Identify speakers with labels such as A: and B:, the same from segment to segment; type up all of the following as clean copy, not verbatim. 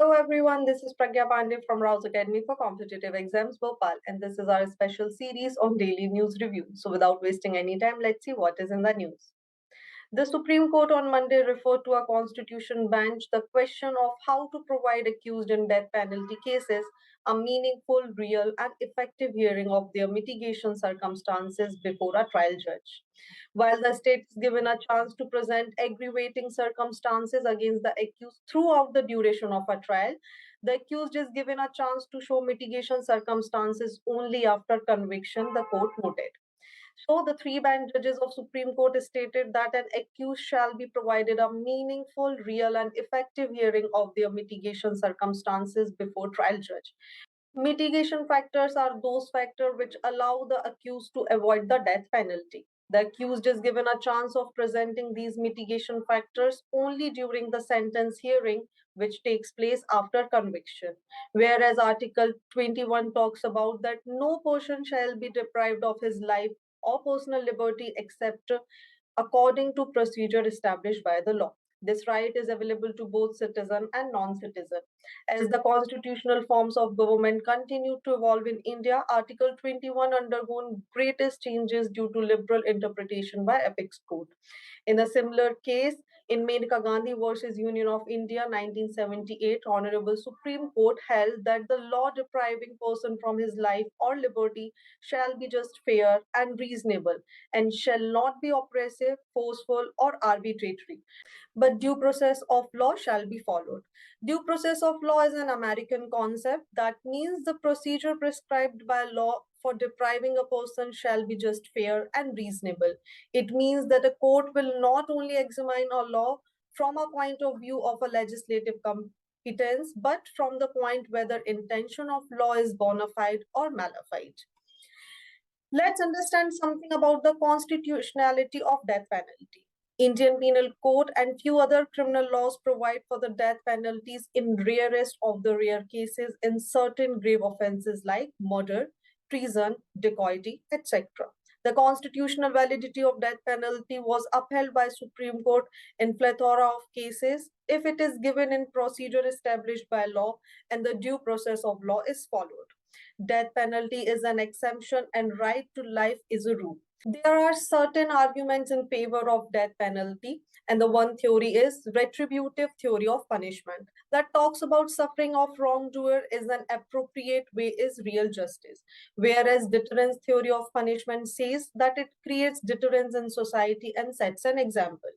A: Hello everyone, this is Pragya Pandey from RAO'S Academy for Competitive Exams Bhopal, and this is our special series on daily news review. So without wasting any time, let's see what is in the news. The Supreme Court on Monday referred to a constitution bench the question of how to provide accused in death penalty cases a meaningful, real, and effective hearing of their mitigation circumstances before a trial judge. While the state is given a chance to present aggravating circumstances against the accused throughout the duration of a trial, the accused is given a chance to show mitigation circumstances only after conviction, the court noted. So the three bench judges of Supreme Court stated that an accused shall be provided a meaningful, real, and effective hearing of their mitigation circumstances before trial judge. Mitigation factors are those factors which allow the accused to avoid the death penalty. The accused is given a chance of presenting these mitigation factors only during the sentence hearing, which takes place after conviction. Whereas Article 21 talks about that no person shall be deprived of his life or personal liberty except according to procedure established by the law. This right is available to both citizen and non-citizen. As the constitutional forms of government continue to evolve in India, Article 21 undergone greatest changes due to liberal interpretation by apex court. In a similar case, in Maneka Gandhi versus Union of India 1978, Honorable Supreme Court held that the law depriving person from his life or liberty shall be just fair and reasonable and shall not be oppressive, forceful, or arbitrary, but due process of law shall be followed. Due process of law is an American concept that means the procedure prescribed by law for depriving a person shall be just fair and reasonable. It means that a court will not only examine a law from a point of view of a legislative competence, but from the point whether intention of law is bona fide or malafide. Let's understand something about the constitutionality of death penalty. Indian Penal Code and few other criminal laws provide for the death penalties in rarest of the rare cases in certain grave offenses like murder, treason, dacoity, etc. The constitutional validity of death penalty was upheld by Supreme Court in plethora of cases if it is given in procedure established by law and the due process of law is followed. Death penalty is an exemption and right to life is a rule. There are certain arguments in favor of death penalty, and the one theory is retributive theory of punishment that talks about suffering of wrongdoer is an appropriate way is real justice, whereas deterrence theory of punishment says that it creates deterrence in society and sets an example.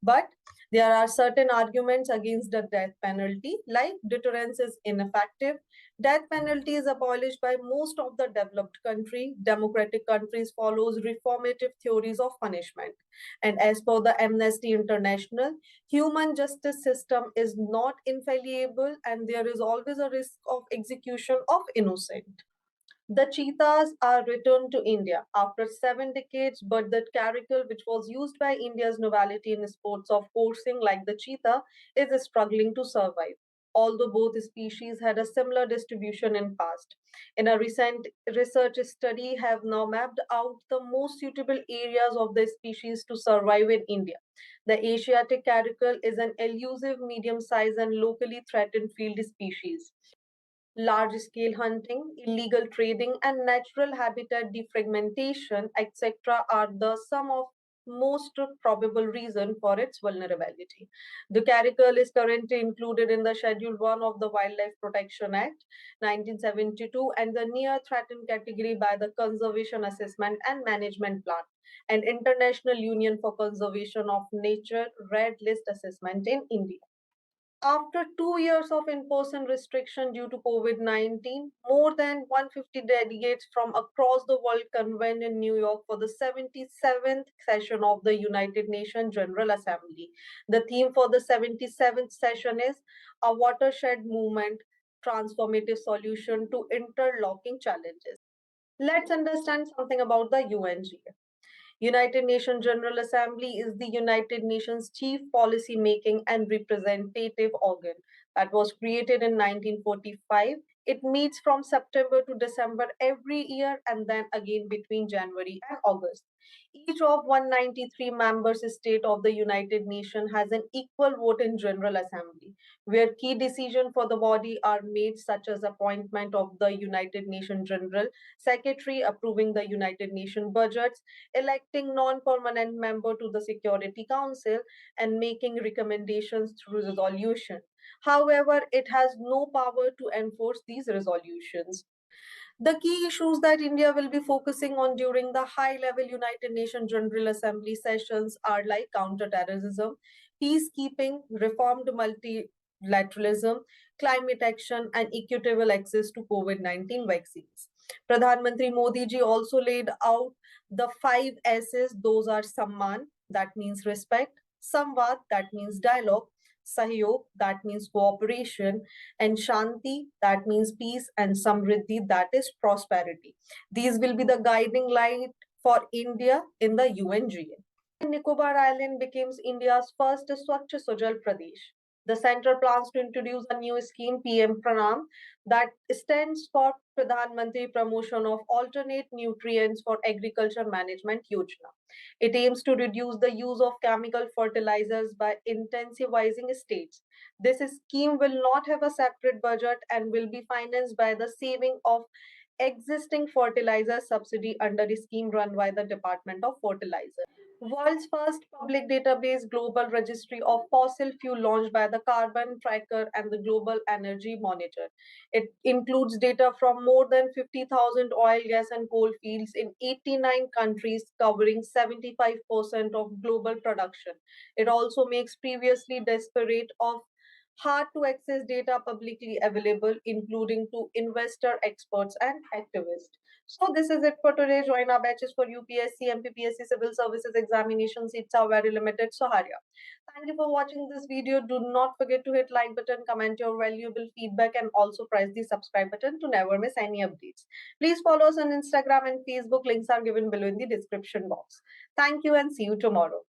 A: But there are certain arguments against the death penalty, like deterrence is ineffective. Death penalty is abolished by most of the developed country. Democratic countries follows reformative theories of punishment. And as per the Amnesty International, human justice system is not infallible and there is always a risk of execution of innocent. The cheetahs are returned to India after 7 decades, but the caracal, which was used by India's nobility in sports of coursing like the cheetah, is struggling to survive. Although both species had a similar distribution in past. In a recent research study have now mapped out the most suitable areas of the species to survive in India. The Asiatic caracal is an elusive, medium-sized and locally threatened field species. Large scale hunting, illegal trading, and natural habitat defragmentation, etc., are the some of most probable reason for its vulnerability. The caracal is currently included in the Schedule 1 of the Wildlife Protection Act 1972 and the near threatened category by the Conservation Assessment and Management Plan and International Union for Conservation of Nature Red List Assessment in India. After 2 years of in-person restriction due to COVID-19, more than 150 delegates from across the world convened in New York for the 77th session of the United Nations General Assembly. The theme for the 77th session is a watershed movement, transformative solution to interlocking challenges. Let's understand something about the UNGA. United Nations General Assembly is the United Nations chief policy making and representative organ that was created in 1945 It meets from September to December every year and then again between January and August. Each of 193 members state of the United Nations has an equal vote in General Assembly, where key decisions for the body are made, such as appointment of the United Nations General Secretary, approving the United Nations budgets, electing non-permanent member to the Security Council, and making recommendations through resolution. However, it has no power to enforce these resolutions. The key issues that India will be focusing on during the high level United Nations General Assembly sessions are like counterterrorism, peacekeeping, reformed multilateralism, climate action, and equitable access to COVID-19 vaccines. Pradhan Mantri Modi ji also laid out the five S's. Those are Samman, that means respect, Samvad, that means dialogue, Sahyog, that means cooperation, and Shanti, that means peace, and Samriddhi, that is prosperity. These will be the guiding light for India in the UNGA. Nicobar Island becomes India's first Swachh Sujal Pradesh. The center plans to introduce a new scheme, PM Pranam, that stands for Pradhan Mantri Promotion of Alternate Nutrients for Agriculture Management Yojana. It aims to reduce the use of chemical fertilizers by intensivizing states. This scheme will not have a separate budget and will be financed by the saving of existing fertilizer subsidy under a scheme run by the Department of Fertilizer. World's first public database global registry of fossil fuel launched by the Carbon Tracker and the Global Energy Monitor. It includes data from more than 50,000 oil, gas, and coal fields in 89 countries, covering 75% of global production. It also makes previously disparate of hard to access data publicly available, including to investor, experts, and activists. So this is it for today. Join our batches for UPSC, MPPSC Civil Services Examination. Seats are very limited. So hurry up. Thank you for watching this video. Do not forget to hit like button, comment your valuable feedback, and also press the subscribe button to never miss any updates. Please follow us on Instagram and Facebook. Links are given below in the description box. Thank you and see you tomorrow.